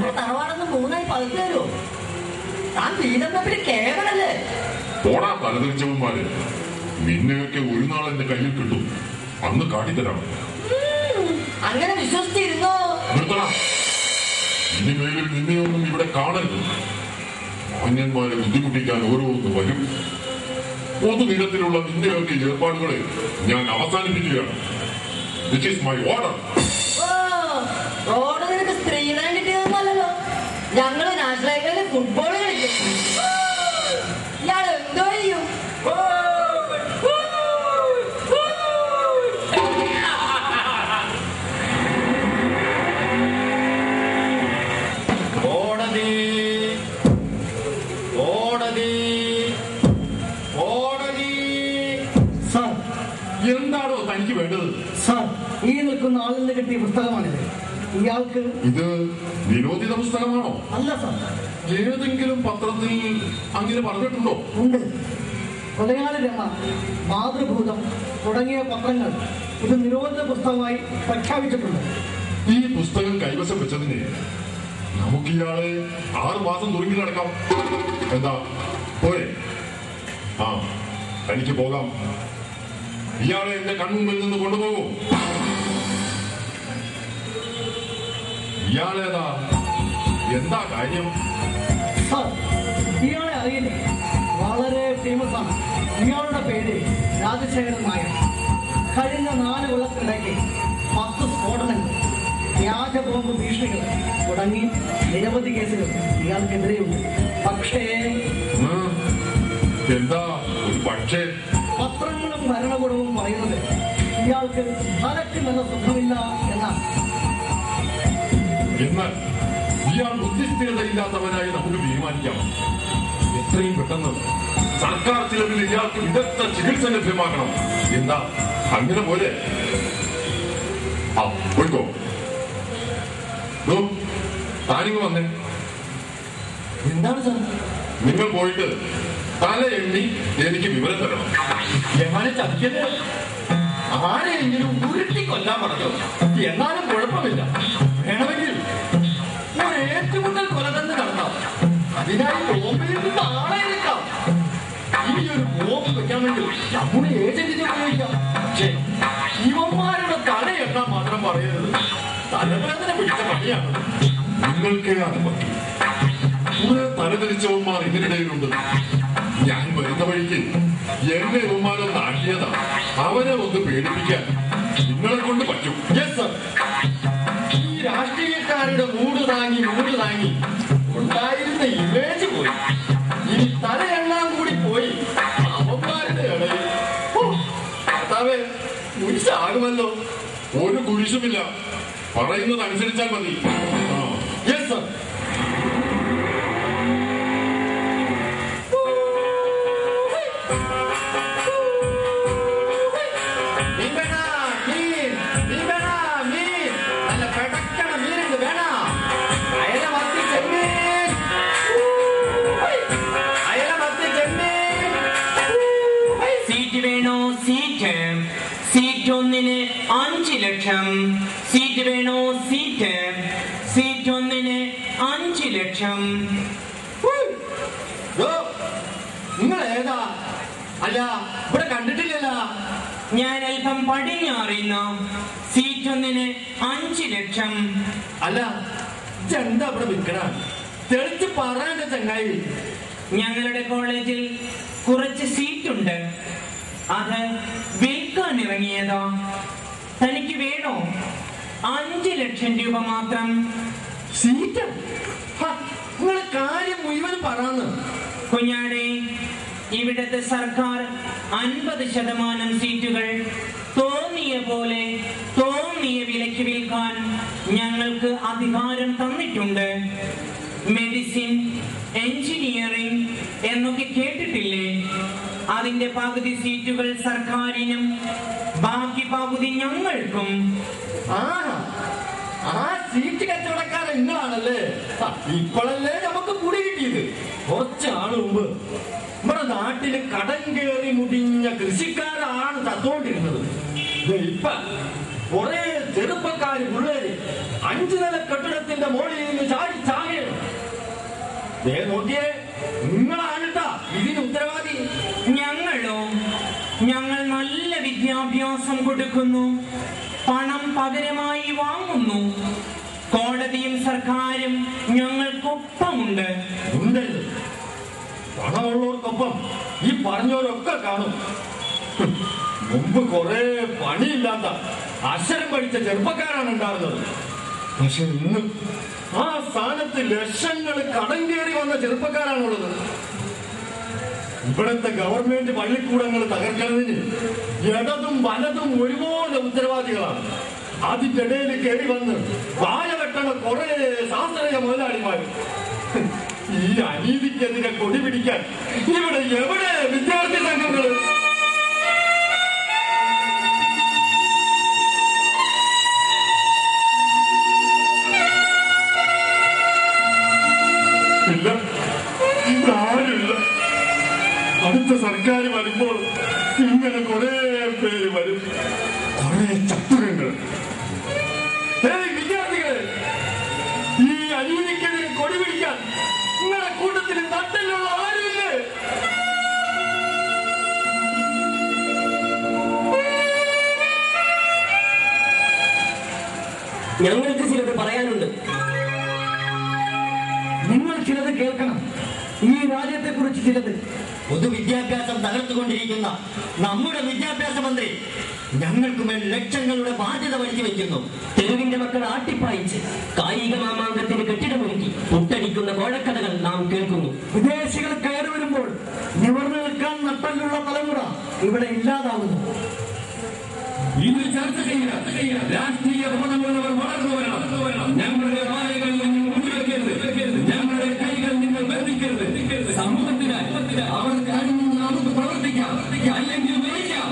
നമ്മുടെ തറവാടൊന്ന് 3 പകുതി തരുമോ? താൻ വീതം തമ്മിൽ കേവലല്ലേ? പോടാ തലതിരിച്ചവന്മാര്, നിന്നെയൊക്കെ ഒരു നാൾ എന്റെ കയ്യിൽ കിട്ടും, അന്ന് കാട്ടിത്തരാം. അങ്ങനെ വിശ്വസിച്ചിരുന്നോ? നിർത്തണം. ഇനിമേലിൽ നിന്നെയൊന്നും ഇവിടെ കാണരുത്. മാന്യന്മാരെ ബുദ്ധിമുട്ടിക്കാൻ ഓരോന്ന് വരും. പൊതുനിരത്തിലുള്ള നിന്റെയൊക്കെ ഏർപ്പാടുകളെ ഞാൻ അവസാനിപ്പിക്കുകയാണ്. This is my order. Road നിനക്ക് സ്ത്രീധനം കിട്ടിയതൊന്നുമല്ലല്ലോ. ഞങ്ങള് നാഷണൽ ഹൈവേയിൽ ഫുട്ബോൾ കളിക്കും. ഇയാൾ എന്തോ ചെയ്യും? എന്താണോ തനിക്ക് വേണ്ടത്? സാർ, ഈ നിൽക്കുന്ന ആളിൽ നിന്ന് കിട്ടിയ പുസ്തകമാണിത്. ഇയാൾക്ക് ഇത് നിരോധിത പുസ്തകമാണോ? അല്ല സാർ. ഏതെങ്കിലും പത്രത്തിൽ അങ്ങനെ പറഞ്ഞിട്ടുണ്ടോ? ഉണ്ട്. കൊലയാളി രമ, മാതൃഭൂതം തുടങ്ങിയ പത്രങ്ങൾ ഇത് നിരോധിത പുസ്തകമായി പ്രഖ്യാപിച്ചിട്ടുണ്ട്. ഈ പുസ്തകം കൈവശം വെച്ചതിന് നമുക്ക് ഇയാളെ 6 മാസം തുറങ്ങി നടക്കാം. എന്താ പോരെ? ആ, തനിക്ക് പോകാം. ഇയാളെ എന്റെ കൺമുമ്പിൽ നിന്ന് കൊണ്ടുപോകും. ഇയാളേതാ? എന്താ കാര്യം? സാർ, ഇയാളെ അറിയില്ല. വളരെ ഫേമസ് ആണ്. ഇയാളുടെ പേര് രാജശേഖരൻ നായർ. കഴിഞ്ഞ 4 കൊല്ലത്തിനിടയ്ക്ക് 10 സ്ഫോടനങ്ങൾ, വ്യാജ ബോംബ് ഭീഷണികൾ തുടങ്ങി നിരവധി കേസുകൾ ഇയാൾക്കെതിരെയുണ്ട്. പക്ഷേ എന്താ ഒരു പക്ഷേ? പത്രങ്ങളും ഭരണകൂടവും പറയുന്നത് ഇയാൾക്ക് തലയ്ക്ക് നല്ല സുഖമില്ല എന്നാണ്. എന്നാൽ ഇയാൾ ബുദ്ധിസ്ഥിരതയില്ലാത്തവനായി നമുക്ക് തീരുമാനിക്കാം. എത്രയും പെട്ടെന്ന് സർക്കാർ ചിലവിൽ ഇയാൾക്ക് വിദഗ്ധ ചികിത്സ ലഭ്യമാക്കണം. എന്താ അങ്ങനെ പോലെ? ആ, പോയിക്കോ. താനിങ്ങ് വന്നേ. എന്താണ് സാർ? നിങ്ങൾ പോയിട്ട് തല എണ്ണി എനിക്ക് വിവരം തരണം. എങ്ങനെ ചതിക്കത്? ആരെയെങ്കിലും ഉരുട്ടി കൊല്ലാൻ പറഞ്ഞു. എന്നാലും കുഴപ്പമില്ല. വേണമെങ്കിൽ ഒരു ഏറ്റുമുട്ടൽ കൊല തന്നെ നടത്താം. അതിനായി ബോംബിൽ നിന്ന് ആളെ എടുക്കാം. ഇനി ഒരു ബോംബ് വെക്കാമെങ്കിൽ നമ്മുടെ ഏജന്റിനെ ഉപയോഗിക്കാം. പക്ഷേ ഇവന്മാരുടെ തല എണ്ണാൻ മാത്രം പറയരുത്. തലവേദന പിടിച്ച പണിയാണ്. നിങ്ങൾക്കേ അത് പറ്റും. കുറെ തലതിരിച്ചവന്മാർ ഇതിനിടയിലുണ്ട്. ഞാൻ വരുന്ന വഴിക്ക് എന്നെ ഇവന്മാരെ നാട്ടിയതാ. അവരെ ഒന്ന് പേടിപ്പിക്കാൻ നിങ്ങളെ കൊണ്ട് പറ്റും. Yes sir. ഈ രാഷ്ട്രീയക്കാരുടെ മൂട് താങ്ങി ഉണ്ടായിരുന്ന ഇമേജ് പോയി. ഇനി തലയെണ്ണാൻ കൂടി പോയി അവന്മാരുടെ ഇടയിൽ കർത്താവേ കുരിശാകുമല്ലോ. ഒരു കുരിശുമില്ല. പറയുന്നത് അനുസരിച്ചാൽ മതി. Yes sir. സീറ്റ് 1-ന് 5 ലക്ഷം. സീറ്റ് വേണോ? സീറ്റ് 1-ന് 5 ലക്ഷം. നിങ്ങൾ ഏതാ? അല്ല, ഇവിടെ കണ്ടിട്ടില്ലല്ല. ഞാൻ അല്പം പടിഞ്ഞാറിയുന്നു. സീറ്റ് 1-ന് 5 ലക്ഷം. അല്ല, എന്താ ഇവിടെ വിൽക്കണ? തെളിച്ച് പറയാണ്ട ചങ്ങായി. ഞങ്ങളുടെ കോളേജിൽ കുറച്ച് സീറ്റുണ്ട്. അത് വിൽക്കാൻ ഇറങ്ങിയതാ. തനിക്ക് വേണോ? 5 ലക്ഷം രൂപ മാത്രം. സീറ്റ്? നിങ്ങളെ കാര്യം മുഴുവൻ പറയാന്ന്. കുഞ്ഞാടെ, ഇവിടത്തെ സർക്കാർ 50% സീറ്റുകൾ തോന്നിയ പോലെ തോന്നിയ വിലയ്ക്ക് വിൽക്കാൻ ഞങ്ങൾക്ക് അധികാരം തന്നിട്ടുണ്ട്. മെഡിസിൻ, എഞ്ചിനീയറിംഗ് എന്നൊക്കെ കേട്ടിട്ടില്ലേ? അതിന്റെ പകുതി സീറ്റുകൾ സർക്കാരിനും ബാക്കി പകുതി ഞങ്ങൾക്കും. ആ സീറ്റ് കച്ചവടക്കാരൻ നിങ്ങളാണല്ലേ? ഇപ്പോഴല്ലേ നമുക്ക് കുടി കിട്ടിയത്. കുറച്ചാള് മുമ്പ് നമ്മുടെ നാട്ടില് കടം കയറി മുടിഞ്ഞ കൃഷിക്കാരാണ് ചത്തോണ്ടിരുന്നത്. ഇപ്പൊ കുറെ ചെറുപ്പക്കാര് പിള്ളേര് 5 നില കെട്ടിടത്തിന്റെ മുകളിൽ നിന്ന് ചാടി ചാകയാണ്. നോക്കിയേ, നിങ്ങളാണിട്ടാ ഇതിന് ഉത്തരവാദി. ഞങ്ങളോ? ഞങ്ങൾ നല്ല വിദ്യാഭ്യാസം കൊടുക്കുന്നു, പണം പകരമായി വാങ്ങുന്നു. കോടതിയും സർക്കാരും ഞങ്ങൾക്കൊപ്പമുണ്ട്. ഉണ്ടല്ലോ, പണമുള്ളവർക്കൊപ്പം ഈ പറഞ്ഞവരൊക്കെ കാണും. മുമ്പ് കുറെ പണിയില്ലാത്ത അക്ഷരം പഠിച്ച ചെറുപ്പക്കാരാണ് ഉണ്ടായിരുന്നത്. പക്ഷെ ഇന്ന് ആ സ്ഥാനത്ത് ലക്ഷങ്ങൾ കടം കയറി വന്ന ചെറുപ്പക്കാരാണുള്ളത്. ഇവിടത്തെ ഗവൺമെന്റ് പള്ളിക്കൂടങ്ങൾ തകർക്കുന്നതിന് ഇടതും വലതും ഒരുപോലെ ഉത്തരവാദികളാണ്. അതിന്റെ ഇടയിൽ കയറി വന്ന് വായ വെട്ടണ കുറെ ശാസ്ത്രീയ മുതലാളിമാര്. ഈ അനീതിക്കെതിരെ കൊടി പിടിക്കാൻ ഇവിടെ എവിടെ വിദ്യാർത്ഥി സംഘങ്ങൾ? ഇല്ല, ആരുമില്ല. അടുത്ത സർക്കാർ വരുമ്പോൾ ഇങ്ങനെ കുറെ പേര് വരും, കുറെ ചത്തുരങ്ങൾ. വിദ്യാർത്ഥികളെ, ഈ അനീതിക്കെതിരെ കൊടി പിടിക്കാൻ നിങ്ങളുടെ കൂട്ടത്തിൽ നട്ടലുള്ള ആരുമില്ലേ? ഞങ്ങൾക്ക് ചിലത് പറയാനുണ്ട്. നിങ്ങൾ ചിലത് കേൾക്കണം. ഈ രാജ്യത്തെ കുറിച്ച് ചിലത്. പൊതുവിദ്യാഭ്യാസം തകർത്തുകൊണ്ടിരിക്കുന്ന നമ്മുടെ വിദ്യാഭ്യാസ മന്ത്രി ഞങ്ങൾക്ക് മേൽ ലക്ഷങ്ങളുടെ ബാധ്യത വരുത്തി വയ്ക്കുന്നു. തെരുവിന്റെ മക്കൾ ആട്ടിപ്പായിച്ച് കായിക മാമാങ്കത്തിന് കെട്ടിടമൊരുക്കി പുട്ടടിക്കുന്ന കോഴക്കഥകൾ നാം കേൾക്കുന്നു. വിദേശികൾ കയറി വരുമ്പോൾ നിവർന്നു നിൽക്കാൻ നട്ടലുള്ള തലമുറ ഇവിടെ ഇല്ലാതാവുന്നു. ഇത് ചർച്ച ചെയ്യുക. രാഷ്ട്രീയ ബോധമുള്ളവർ വളർന്നു വരണം. ഞങ്ങളുടെ വായകളിൽ നിങ്ങൾ മുൻവെക്കരുത്. ഞങ്ങളുടെ കൈകൾ നിങ്ങൾ ബന്ധിക്കരുത്. സമൂഹത്തിനായി അവർക്ക് അണിഞ്ഞു നമുക്ക് പ്രവർത്തിക്കാം, അല്ലെങ്കിൽ മരിക്കാം.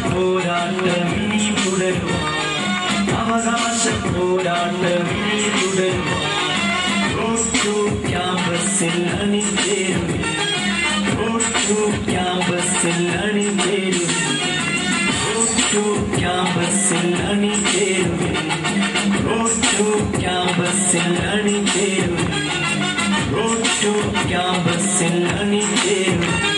പോരാട്ടം ഇനി തുടരുവാൻ അവകാശ പോരാട്ടം ഇനി തുടരുവാൻ ക്യാമ്പസിൽ അണിചേരുവിൻ ക്യാമ്പസിൽ അണിചേരുവിൻ ക്യാമ്പസിൽ അണിചേരുവിൻ ക്യാമ്പസിൽ അണിചേരുവിൻ ക്യാമ്പസിൽ അണിചേരുവിൻ